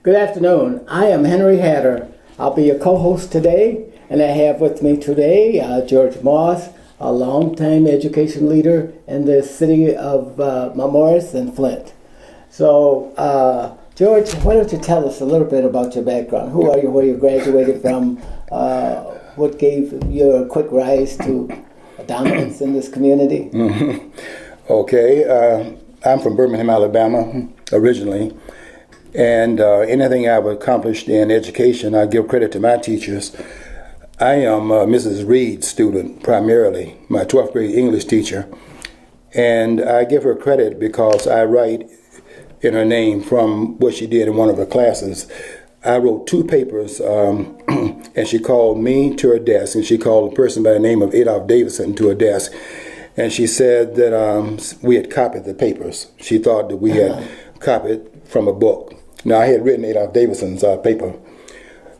Good afternoon. I am Henry Hatter. I'll be your co-host today, and I have with me today George Moss, a longtime education leader in the city of Mount Morris and Flint. So, George, why don't you tell us a little bit about your background? Who are you, where you graduated from, what gave you a quick rise to dominance in this community? Okay, I'm from Birmingham, Alabama, originally. And anything I've accomplished in education, I give credit to my teachers. I am Mrs. Reed's student primarily, my 12th grade English teacher. And I give her credit because I write in her name from what she did in one of her classes. I wrote 2 papers, and she called me to her desk, and she called a person by the name of Adolph Davidson to her desk. And she said that we had copied the papers. She thought that we had copied from a book. Now, I had written Adolph Davidson's paper.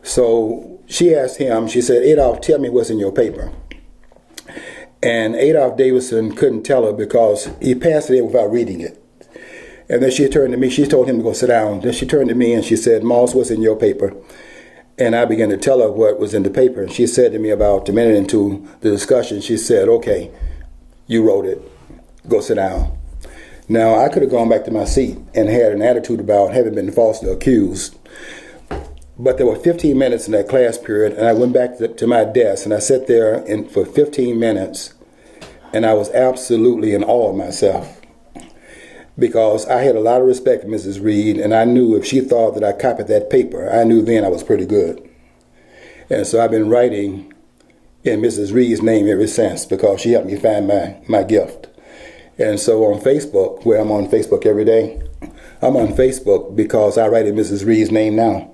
So she asked him, she said, Adolph, tell me what's in your paper. And Adolph Davidson couldn't tell her because he passed it in without reading it. And then she turned to me, she told him to go sit down. Then she turned to me and she said, Moss, what's in your paper? And I began to tell her what was in the paper. And she said to me about a minute into the discussion, she said, okay, you wrote it, go sit down. Now, I could have gone back to my seat and had an attitude about having been falsely accused. But there were 15 minutes in that class period, and I went back to my desk, and I sat there for 15 minutes, and I was absolutely in awe of myself. Because I had a lot of respect for Mrs. Reed, and I knew if she thought that I copied that paper, I knew then I was pretty good. And so I've been writing in Mrs. Reed's name ever since because she helped me find my gift. And so on Facebook, where I'm on Facebook every day, I'm on Facebook because I write in Mrs. Reed's name now.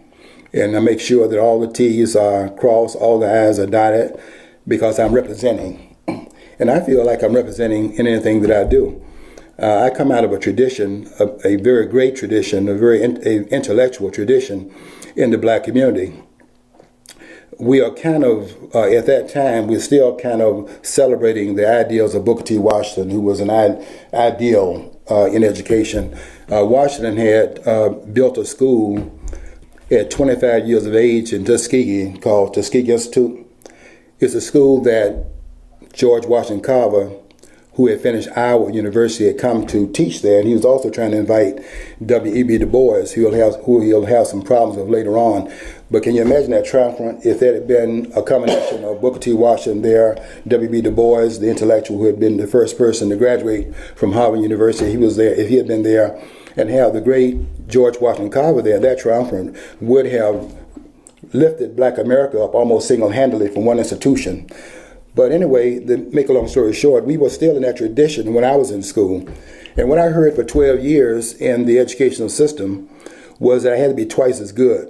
And I make sure that all the T's are crossed, all the I's are dotted, because I'm representing. And I feel like I'm representing in anything that I do. I come out of a tradition, a very great tradition, a very intellectual tradition in the black community. We are kind of, at that time, we're still kind of celebrating the ideals of Booker T. Washington, who was an ideal in education. Washington had built a school at 25 years of age in Tuskegee called Tuskegee Institute. It's a school that George Washington Carver, who had finished Iowa University, had come to teach there, and he was also trying to invite W.E.B. Du Bois, who he'll have some problems with later on. But can you imagine that triumvirate if there had been a combination of Booker T. Washington there, W.B. Du Bois, the intellectual who had been the first person to graduate from Harvard University, he was there. If he had been there, and have the great George Washington Carver there, that triumvirate would have lifted black America up almost single-handedly from one institution. But anyway, to make a long story short, we were still in that tradition when I was in school. And what I heard for 12 years in the educational system was that I had to be twice as good.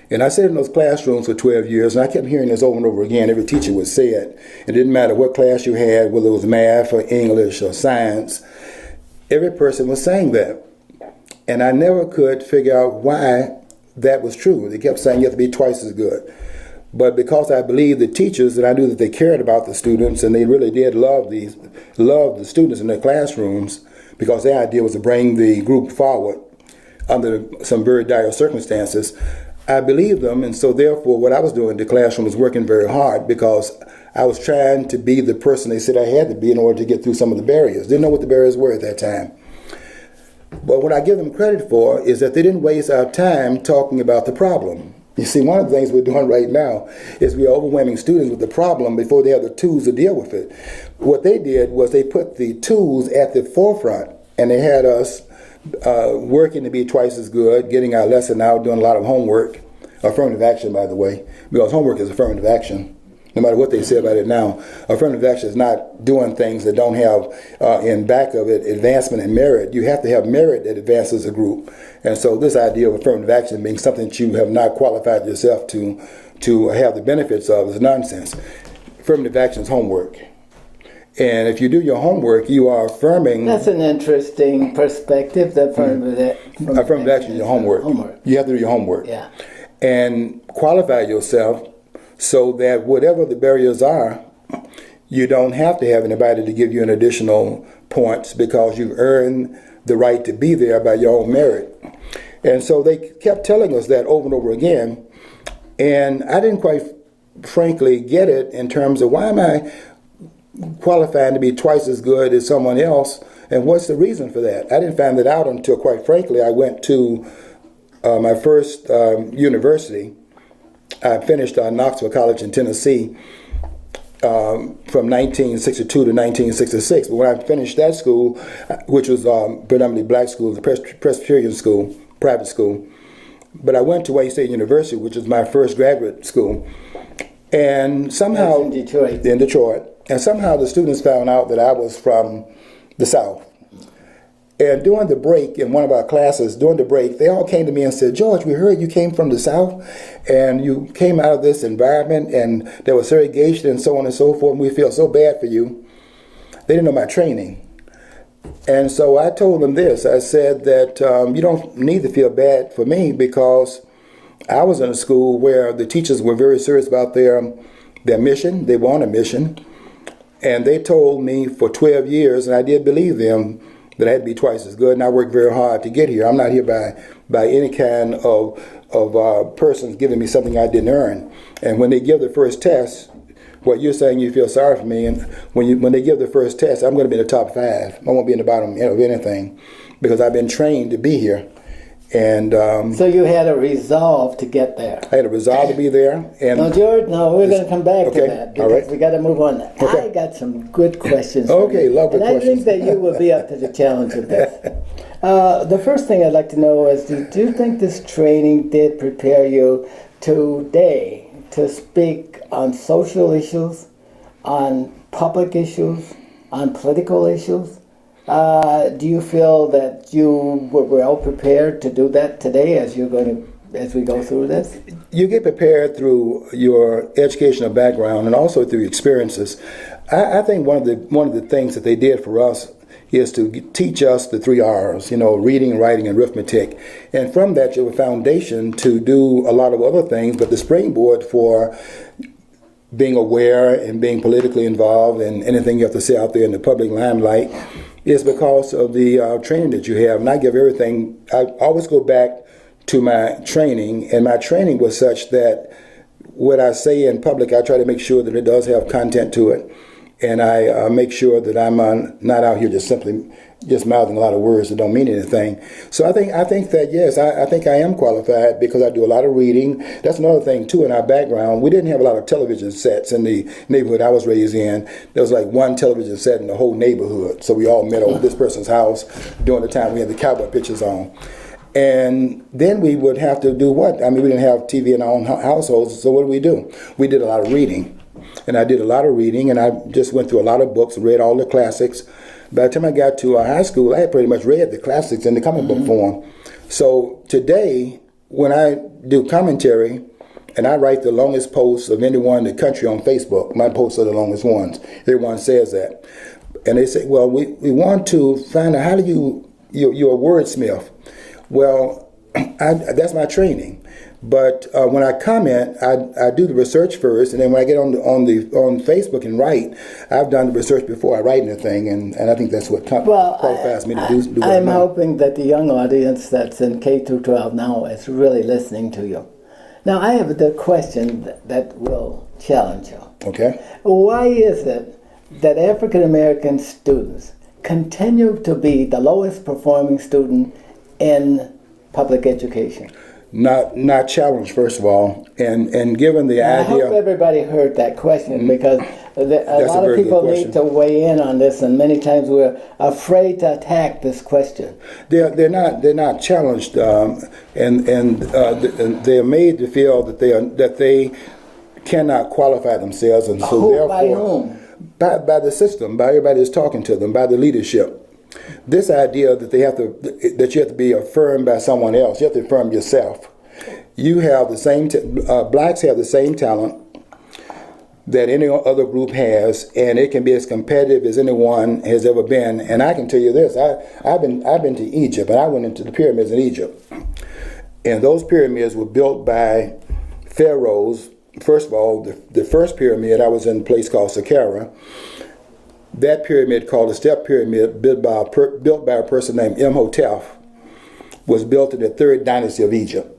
And I sat in those classrooms for 12 years, and I kept hearing this over and over again. Every teacher would say it. It didn't matter what class you had, whether it was math or English or science. Every person was saying that. And I never could figure out why that was true. They kept saying you have to be twice as good. But because I believed the teachers and I knew that they cared about the students and they really did love the students in their classrooms, because their idea was to bring the group forward under some very dire circumstances, I believed them. And so therefore what I was doing in the classroom was working very hard because I was trying to be the person they said I had to be in order to get through some of the barriers. Didn't know what the barriers were at that time. But what I give them credit for is that they didn't waste our time talking about the problem. You see, one of the things we're doing right now is we're overwhelming students with the problem before they have the tools to deal with it. What they did was they put the tools at the forefront, and they had us working to be twice as good, getting our lesson out, doing a lot of homework, affirmative action, by the way, because homework is affirmative action. No matter what they say about it now, affirmative action is not doing things that don't have in back of it advancement and merit. You have to have merit that advances a group. And so this idea of affirmative action being something that you have not qualified yourself to have the benefits of is nonsense. Affirmative action is homework. And if you do your homework, you are affirming. That's an interesting perspective. That affirmative action is your homework. You have to do your homework. Yeah. And qualify yourself so that whatever the barriers are, you don't have to have anybody to give you an additional points because you've earned the right to be there by your own merit. And so they kept telling us that over and over again. And I didn't quite frankly get it in terms of why am I qualified to be twice as good as someone else, and what's the reason for that? I didn't find that out until, quite frankly, I went to my first university. I finished Knoxville College in Tennessee from 1962 to 1966. But when I finished that school, which was predominantly black school, the Presbyterian school, private school, but I went to Wayne State University, which was my first graduate school, and somehow in Detroit. In Detroit, and somehow the students found out that I was from the South. And during the break, in one of our classes, during the break, they all came to me and said, "George, we heard you came from the South, and you came out of this environment, and there was segregation and so on and so forth, and we feel so bad for you." They didn't know my training. And so I told them this. I said that you don't need to feel bad for me, because I was in a school where the teachers were very serious about their mission. They were on a mission. And they told me for 12 years, and I did believe them, that I had to be twice as good, and I worked very hard to get here. I'm not here by any kind of persons giving me something I didn't earn. And when they give the first test, what you're saying, you feel sorry for me, and when they give the first test, I'm going to be in the top 5. I won't be in the bottom of anything, because I've been trained to be here. And so you had a resolve to get there. I had a resolve to be there. And no, George, we're going to come back to that, because all right. we got to move on. Okay. I got some good questions. For Okay, you, love the and questions. I think that you will be up to the challenge of this. The first thing I'd like to know is, do you think this training did prepare you today to speak on social issues, on public issues, on political issues? Do you feel that you were well prepared to do that today as we go through this? You get prepared through your educational background and also through experiences. I think one of the things that they did for us is to teach us the 3 R's, reading, writing, and arithmetic. And from that, you have a foundation to do a lot of other things, but the springboard for being aware and being politically involved and anything you have to say out there in the public limelight is because of the training that you have. And I give everything, I always go back to my training, and my training was such that what I say in public, I try to make sure that it does have content to it. And I make sure that I'm not out here just mouthing a lot of words that don't mean anything. So I think that, yes, I think I am qualified because I do a lot of reading. That's another thing, too, in our background. We didn't have a lot of television sets in the neighborhood I was raised in. There was like one television set in the whole neighborhood. So we all met over this person's house during the time we had the cowboy pictures on. And then we would have to do what? I mean, we didn't have TV in our own households, so what did we do? We did a lot of reading. And I did a lot of reading, and I just went through a lot of books, read all the classics. By the time I got to high school, I had pretty much read the classics in the comic book form. So today, when I do commentary, and I write the longest posts of anyone in the country on Facebook, my posts are the longest ones. Everyone says that. And they say, well, we want to find out, how do you're a wordsmith. Well, that's my training. But when I comment, I do the research first, and then when I get on Facebook and write, I've done the research before I write anything, and I think that's what qualifies me to do what I'm doing. hoping that the young audience that's in K through 12 now is really listening to you. Now, I have the question that will challenge you. Okay. Why is it that African American students continue to be the lowest performing student in public education? Not challenged, first of all, and given the I idea. hope everybody heard that question, because a lot of very people good need to weigh in on this, and many times we're afraid to attack this question. They're not challenged, and they're made to feel that they cannot qualify themselves, and so therefore By whom? By the system, by everybody that's talking to them, by the leadership. This idea that you have to be affirmed by someone else, you have to affirm yourself. You have the same. Blacks have the same talent that any other group has, and it can be as competitive as anyone has ever been. And I can tell you this: I've been to Egypt, and I went into the pyramids in Egypt, and those pyramids were built by pharaohs. First of all, the first pyramid, I was in a place called Saqqara. That pyramid, called the Step Pyramid, built by a person named Imhotep. was built in the third dynasty of Egypt.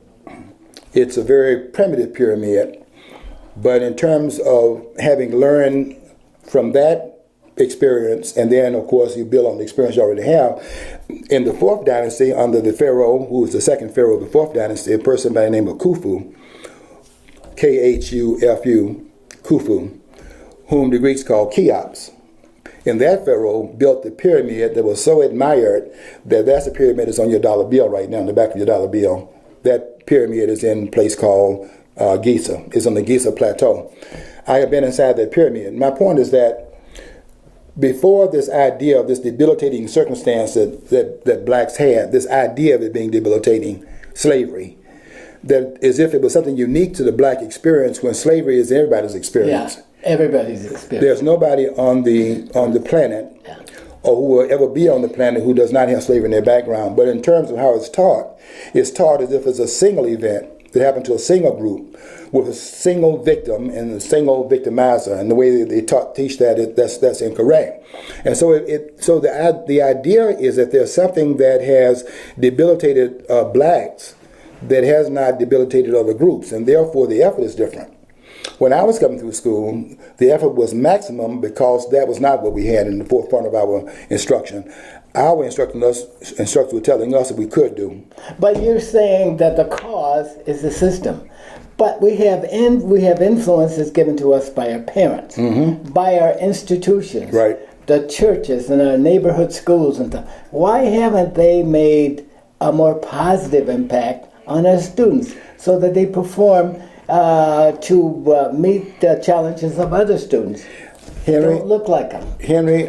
It's a very primitive pyramid, but in terms of having learned from that experience, and then of course you build on the experience you already have, in the fourth dynasty under the pharaoh, who was the second pharaoh of the fourth dynasty, a person by the name of Khufu, Khufu, Khufu, whom the Greeks called Cheops. And that pharaoh built the pyramid that was so admired that that's the pyramid that's on your dollar bill right now, in the back of your dollar bill. That pyramid is in a place called Giza. It's on the Giza Plateau. I have been inside that pyramid. My point is that before this idea of this debilitating circumstance that blacks had, this idea of it being debilitating, slavery, that as if it was something unique to the black experience when slavery is everybody's experience. Yeah, everybody's experience. There's nobody on the planet or who will ever be on the planet who does not have slavery in their background. But in terms of how it's taught as if it's a single event that happened to a single group with a single victim and a single victimizer, and the way that they teach that that's incorrect. And so the idea is that there's something that has debilitated blacks that has not debilitated other groups, and therefore the effort is different. When I was coming through school, the effort was maximum because that was not what we had in the forefront of our instruction. Our instructors were telling us that we could do. But you're saying that the cause is the system. But we have influences given to us by our parents, by our institutions, Right. the churches and our neighborhood schools and stuff. Why haven't they made a more positive impact on our students so that they perform to meet the challenges of other students? Henry, Don't look like them. Henry,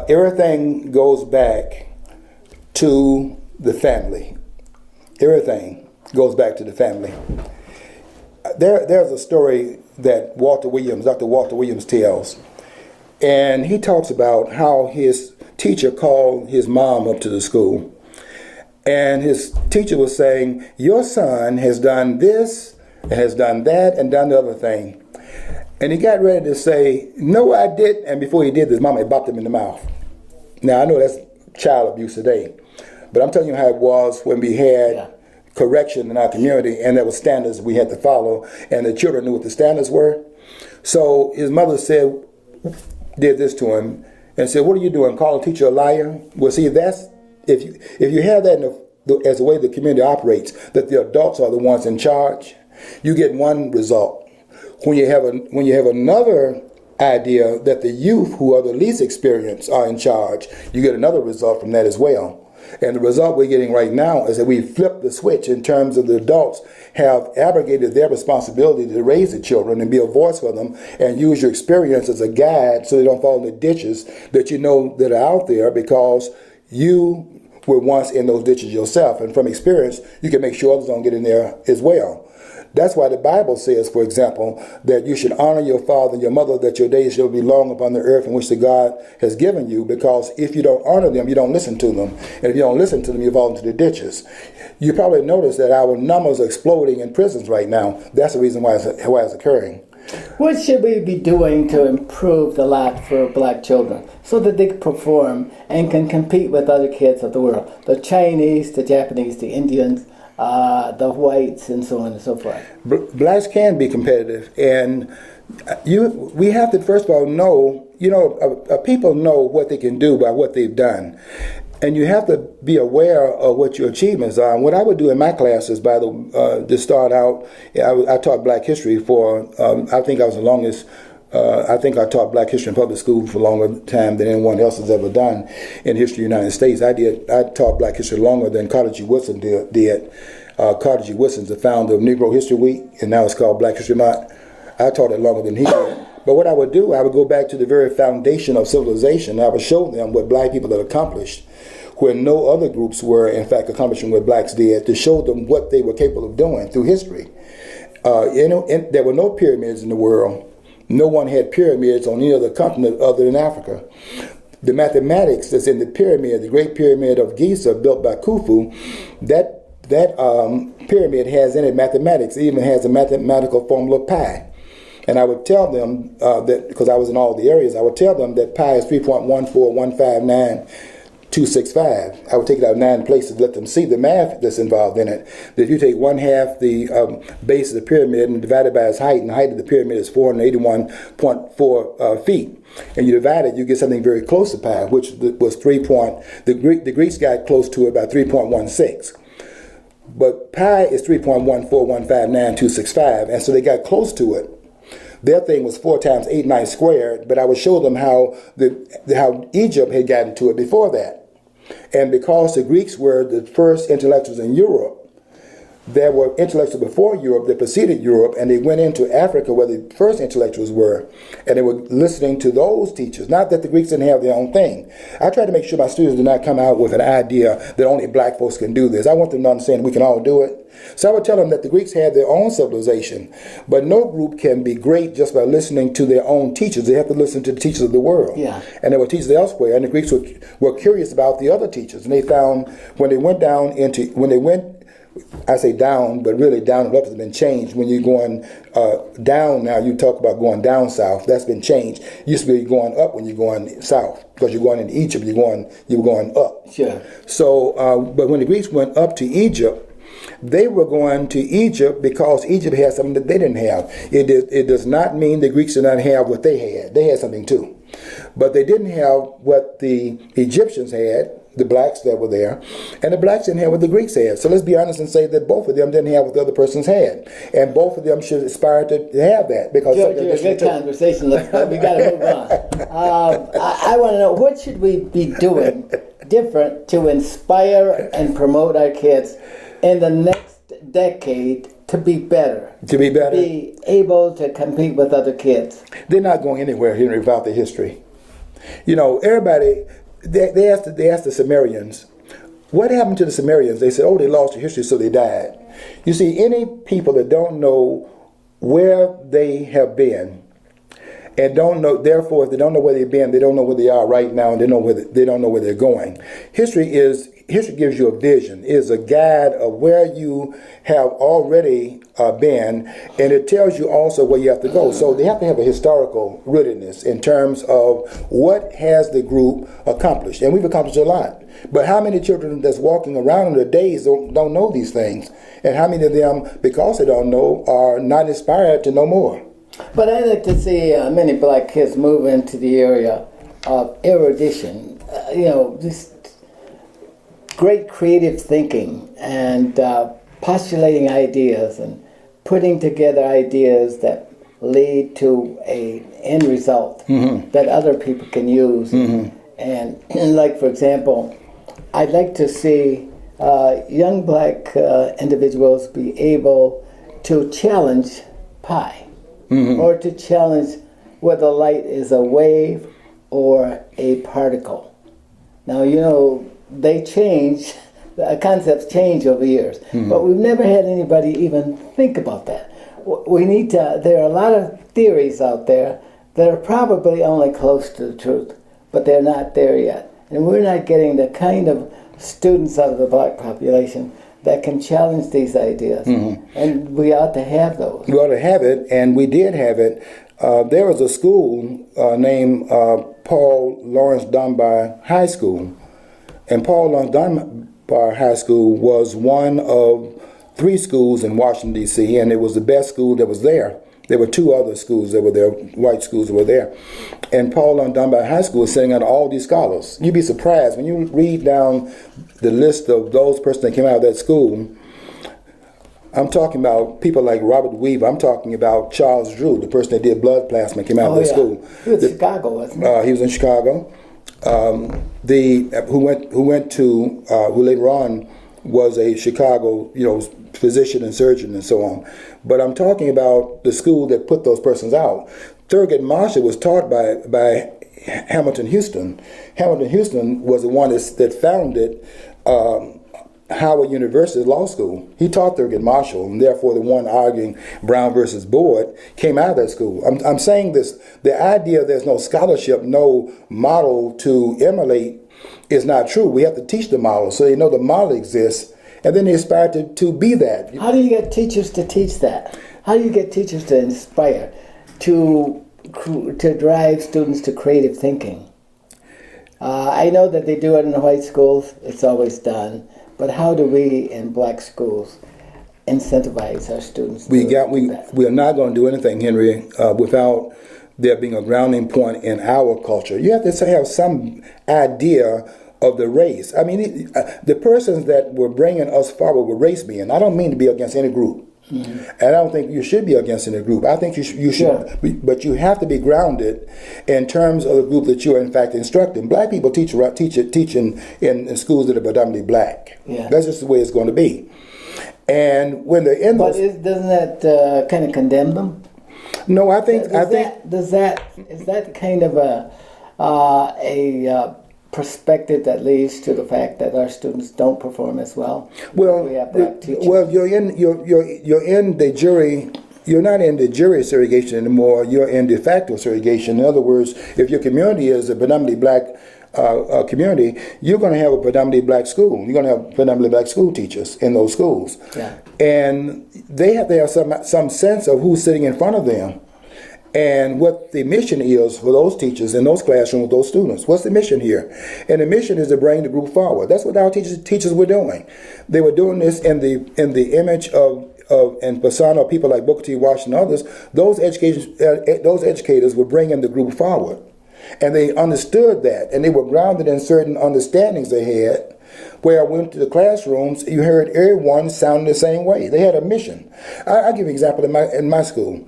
everything goes back to the family. Everything goes back to the family. There's a story that Dr. Walter Williams tells, and he talks about how his teacher called his mom up to the school, and his teacher was saying, your son has done this, and has done that, and done the other thing. And he got ready to say, no, I didn't. And before he did this, Mama had bopped him in the mouth. Now, I know that's child abuse today, but I'm telling you how it was when we had correction in our community, and there were standards we had to follow, and the children knew what the standards were. So his mother did this to him, and said, what are you doing, call a teacher a liar? Well, see, that's, if you have that as the way the community operates, that the adults are the ones in charge, you get one result. When you have another idea that the youth who are the least experienced are in charge, you get another result from that as well. And the result we're getting right now is that we flipped the switch in terms of the adults have abrogated their responsibility to raise the children and be a voice for them and use your experience as a guide so they don't fall in the ditches that you know that are out there because you were once in those ditches yourself. And from experience, you can make sure others don't get in there as well. That's why the Bible says, for example, that you should honor your father and your mother, that your days shall be long upon the earth in which the God has given you, because if you don't honor them, you don't listen to them. And if you don't listen to them, you fall into the ditches. You probably notice that our numbers are exploding in prisons right now. That's the reason why it's occurring. What should we be doing to improve the lot for black children so that they can perform and can compete with other kids of the world? The Chinese, the Japanese, the Indians, the whites, and so on and so forth. Blacks can be competitive, and we have to first of all know, people know what they can do by what they've done, and you have to be aware of what your achievements are. And what I would do in my classes, to start out, I taught Black history for, I think I was the longest. I think I taught Black history in public school for a longer time than anyone else has ever done in history of the United States. I taught Black history longer than Carter G. Woodson did. Carter G. Woodson's the founder of Negro History Week, and now it's called Black History Month. I taught it longer than he did. But what I would do, I would go back to the very foundation of civilization. I would show them what black people had accomplished, where no other groups were, in fact, accomplishing what blacks did, to show them what they were capable of doing through history. There were no pyramids in the world. No one had pyramids on any other continent other than Africa. The mathematics that's in the pyramid, the Great Pyramid of Giza, built by Khufu, that pyramid has in it mathematics. It even has a mathematical formula pi. And I would tell them that, because I was in all the areas, I would tell them that pi is 3.14159 265. I would take it out 9 places, let them see the math that's involved in it. That if you take 1/2 the base of the pyramid and divide it by its height, and the height of the pyramid is 481.4 feet, and you divide it, you get something very close to pi, which was the Greeks got close to it by 3.16. But pi is 3.14159.265, and so they got close to it. Their thing was 4 times 8 9 squared, but I would show them how Egypt had gotten to it before that. And because the Greeks were the first intellectuals in Europe, there were intellectuals before Europe that preceded Europe, and they went into Africa where the first intellectuals were, and they were listening to those teachers. Not that the Greeks didn't have their own thing. I try to make sure my students do not come out with an idea that only black folks can do this. I want them to understand we can all do it. So I would tell them that the Greeks had their own civilization, but no group can be great just by listening to their own teachers. They have to listen to the teachers of the world. Yeah. And there were teachers elsewhere, and the Greeks were curious about the other teachers, and they found I say down, but really down and up has been changed. When you're going down now, you talk about going down south. That's been changed. It used to be going up when you're going south, because you're going into Egypt. You were going up. Sure. So, but when the Greeks went up to Egypt, they were going to Egypt because Egypt had something that they didn't have. It does not mean the Greeks did not have what they had. They had something too, but they didn't have what the Egyptians had, the blacks that were there, and the blacks didn't have what the Greeks had. So let's be honest and say that both of them didn't have what the other persons had, and both of them should aspire to have that. Because good conversation. We got to move on. I want to know, what should we be doing different to inspire and promote our kids in the next decade to be better? To be able to compete with other kids. They're not going anywhere, Henry, without the history. You know, everybody. They asked the Sumerians, what happened to the Sumerians? They said, oh, they lost their history, so they died. You see, any people that don't know where they have been, and therefore, if they don't know where they've been, they don't know where they are right now, and they don't know where they're going. History gives you a vision, is a guide of where you have already been, and it tells you also where you have to go. So they have to have a historical rootedness in terms of what has the group accomplished, and we've accomplished a lot. But how many children that's walking around in their days don't know these things, and how many of them, because they don't know, are not inspired to know more? But I like to see many black kids move into the area of erudition, just great creative thinking and postulating ideas and putting together ideas that lead to an end result that other people can use. And like, for example, I'd like to see young black individuals be able to challenge pi. Or to challenge whether light is a wave or a particle. Now, they change, the concepts change over years, but we've never had anybody even think about that. There are a lot of theories out there that are probably only close to the truth, but they're not there yet. And we're not getting the kind of students out of the black population that can challenge these ideas. And we ought to have those. We ought to have it, and we did have it. There was a school named Paul Laurence Dunbar High School. And Paul Laurence Dunbar High School was one of 3 schools in Washington, D.C., and it was the best school that was there. There were 2 other schools that were there, white schools that were there. And Paul Laurence Dunbar High School is sending out all these scholars. You'd be surprised when you read down the list of those persons that came out of that school. I'm talking about people like Robert Weaver. I'm talking about Charles Drew, the person that did blood plasma, came out of that school. He was in Chicago, wasn't he? He was in Chicago. Who later on was a Chicago, physician and surgeon and so on. But I'm talking about the school that put those persons out. Thurgood Marshall was taught by Hamilton Houston. Hamilton Houston was the one that founded Howard University Law School. He taught Thurgood Marshall, and therefore the one arguing Brown versus Board came out of that school. I'm saying this, the idea there's no scholarship, no model to emulate is not true. We have to teach the model so they know the model exists, and then they aspire to be that. How do you get teachers to teach that? How do you get teachers to inspire, to drive students to creative thinking? I know that they do it in the white schools. It's always done. But how do we in black schools incentivize our students? We are not going to do anything, Henry, without there being a grounding point in our culture. You have to have some idea of the race. I mean, the persons that were bringing us forward were race being. I don't mean to be against any group. Mm-hmm. And I don't think you should be against any group. I think you should, Sure. But you have to be grounded in terms of the group that you are in fact instructing. Black people teach in schools that are predominantly black. Yeah. That's just the way it's going to be. And when they're in But those, doesn't that kind of condemn them? no, I think Is that kind of a perspective that leads to the fact that our students don't perform as well? well, We have black teachers. well, you're in the jury. You're not in the jury segregation anymore. You're in de facto segregation. In other words, if your community is a predominantly black community, you're going to have a predominantly black school. You're going to have predominantly black school teachers in those schools. Yeah. And they have to have some sense of who's sitting in front of them and what the mission is for those teachers in those classrooms with those students. What's the mission here? And the mission is to bring the group forward. That's what our teachers were doing. They were doing this in the image of and persona of people like Booker T. Washington and others. Those educators were bringing the group forward. And they understood that, and they were grounded in certain understandings they had. Where I went to the classrooms, you heard everyone sounding the same way. They had a mission. I'll give you an example in my school.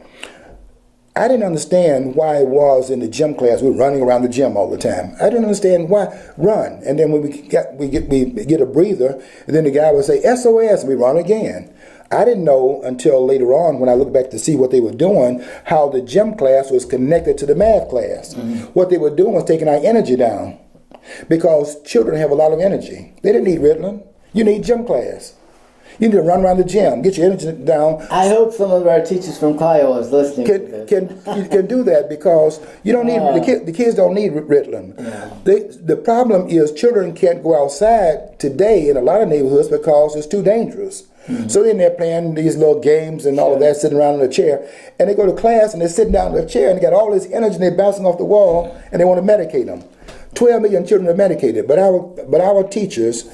I didn't understand why it was in the gym class we were running around the gym all the time. I didn't understand why run. And then when we get a breather, and then the guy would say SOS, and we run again. I didn't know until later on when I looked back to see what they were doing, how the gym class was connected to the math class. Mm-hmm. What they were doing was taking our energy down. Because children have a lot of energy. They didn't need Ritalin. You need gym class. You need to run around the gym, get your energy down. I hope some of our teachers from Kyle is listening to this. Can do that because you don't need the kids don't need Ritalin. Yeah. The problem is children can't go outside today in a lot of neighborhoods because it's too dangerous. Mm-hmm. So then they're playing these little games and all of that, sitting around in a chair. And they go to class and they're sitting down in a chair and they got all this energy and they're bouncing off the wall and they want to medicate them. 12 million children are medicated, but our teachers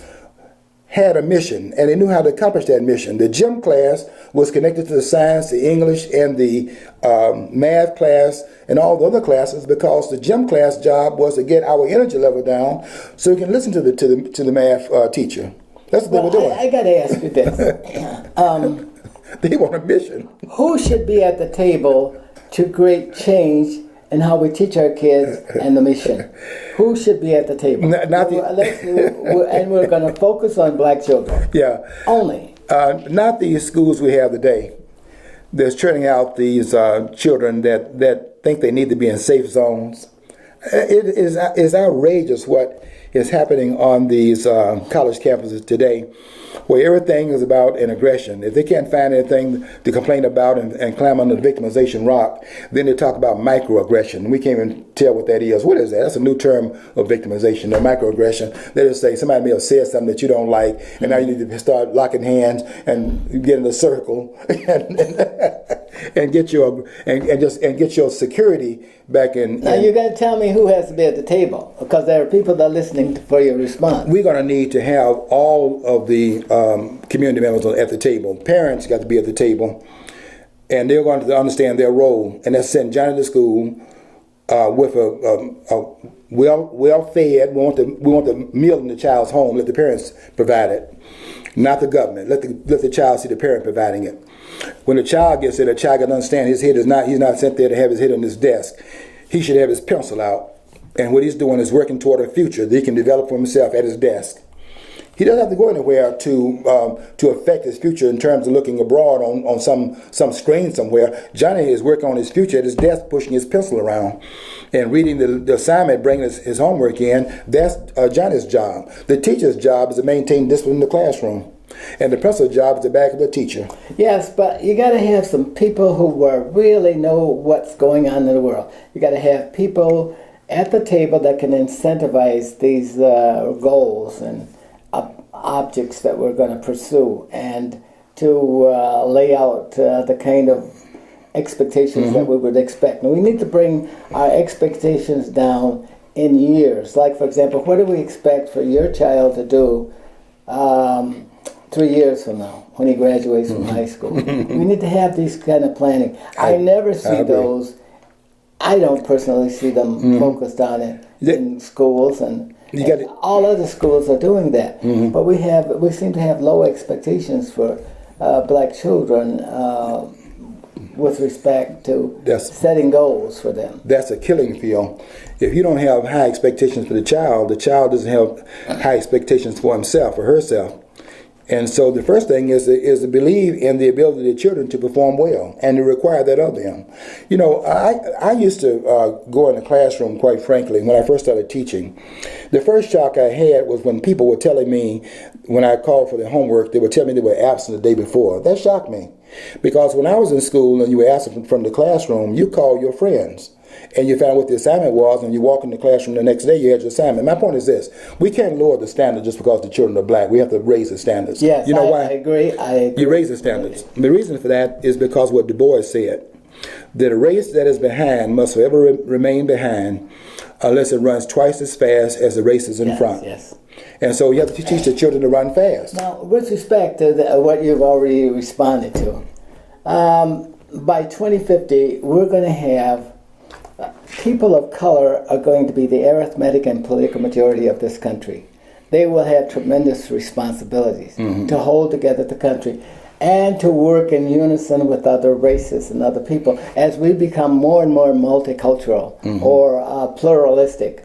had a mission, and they knew how to accomplish that mission. The gym class was connected to the science, the English, and the math class, and all the other classes, because the gym class job was to get our energy level down, so we can listen to the math teacher. That's what they were doing. I got to ask you this: they want a mission. Who should be at the table to create change in how we teach our kids and the mission? Who should be at the table? And we're going to focus on black children. Yeah. Only. Not these schools we have today. That's turning out these children that think they need to be in safe zones. It is outrageous what is happening on these college campuses today, where everything is about an aggression. If they can't find anything to complain about and climb under the victimization rock, then they talk about microaggression. We can't even tell what that is. What is that? That's a new term of victimization, or microaggression. They just say somebody may have said something that you don't like, and now you need to start locking hands and get in a circle and get your security back in. Now you got to tell me who has to be at the table, because there are people that are listening for your response. We're going to need to have all of the community members at the table. Parents got to be at the table, and they're going to understand their role, and that's sending Johnny to school with a well-fed. We want the meal in the child's home. Let the parents provide it, not the government. Let the child see the parent providing it. When the child gets there, the child got to understand he's not sent there to have his head on his desk. He should have his pencil out, and what he's doing is working toward a future that he can develop for himself at his desk. He doesn't have to go anywhere to affect his future in terms of looking abroad on some screen somewhere. Johnny is working on his future at his desk, pushing his pencil around and reading the assignment, bringing his homework in. That's Johnny's job. The teacher's job is to maintain discipline in the classroom, and the principal's job is to back up the teacher. Yes, but you got to have some people who really know what's going on in the world. You got to have people at the table that can incentivize these goals and objects that we're going to pursue, and to lay out the kind of expectations that we would expect. Now, we need to bring our expectations down in years? Like, for example, what do we expect for your child to do 3 years from now when he graduates from high school? We need to have these kind of planning. I never see those. I don't personally see them focused on it in schools, and all other schools are doing that. But we seem to have low expectations for black children with respect to setting goals for them. That's a killing field. If you don't have high expectations for the child doesn't have high expectations for himself or herself. And so the first thing is to believe in the ability of the children to perform well and to require that of them. You know, I used to go in the classroom, quite frankly, when I first started teaching. The first shock I had was when people were telling me, when I called for their homework, they would tell me they were absent the day before. That shocked me. Because when I was in school and you were absent from the classroom, you called your friends and you found what the assignment was, and you walk in the classroom the next day, you had your assignment. My point is this: we can't lower the standard just because the children are black. We have to raise the standards. Yes, you know why? I agree. You raise the standards. The reason for that is because what Du Bois said, that a race that is behind must forever remain behind unless it runs twice as fast as the race is in front. Yes. And so you have to teach the children to run fast. Now, with respect to what you've already responded to, by 2050, we're going to have people of color are going to be the arithmetic and political majority of this country. They will have tremendous responsibilities to hold together the country and to work in unison with other races and other people as we become more and more multicultural or pluralistic.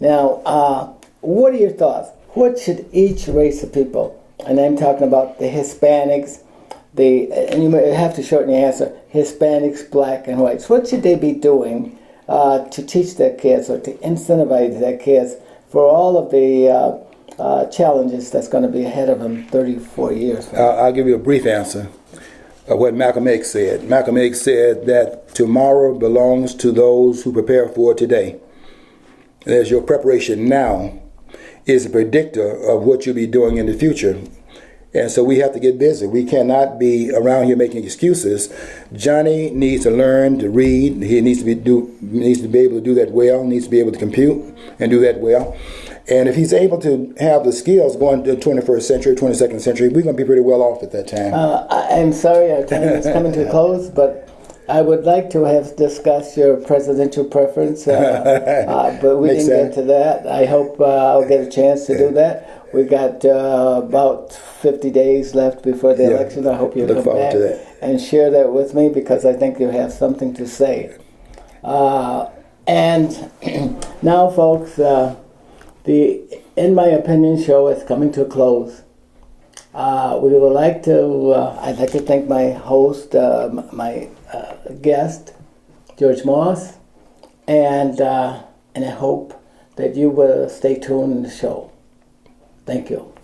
Now, what are your thoughts? What should each race of people, and I'm talking about the Hispanics, and you may have to shorten your answer, Hispanics, black, and whites, what should they be doing to teach their kids or to incentivize their kids for all of the challenges that's going to be ahead of them 34 years from now? I'll give you a brief answer of what Malcolm X said. Malcolm X said that tomorrow belongs to those who prepare for it today. And as your preparation now is a predictor of what you'll be doing in the future. And so we have to get busy. We cannot be around here making excuses. Johnny needs to learn to read. He needs to be able to do that well. Needs to be able to compute and do that well. And if he's able to have the skills going to the 21st century, 22nd century, we're going to be pretty well off at that time. I'm sorry our time is coming to a close, but I would like to have discussed your presidential preference, but we didn't get to that. I hope I'll get a chance to do that. We got about 50 days left before the election. I hope you'll come back and share that with me, because I think you have something to say. And now, folks, the In My Opinion show is coming to a close. We would like to, I'd like to thank my host, my guest, George Moss, and I hope that you will stay tuned in the show. Thank you.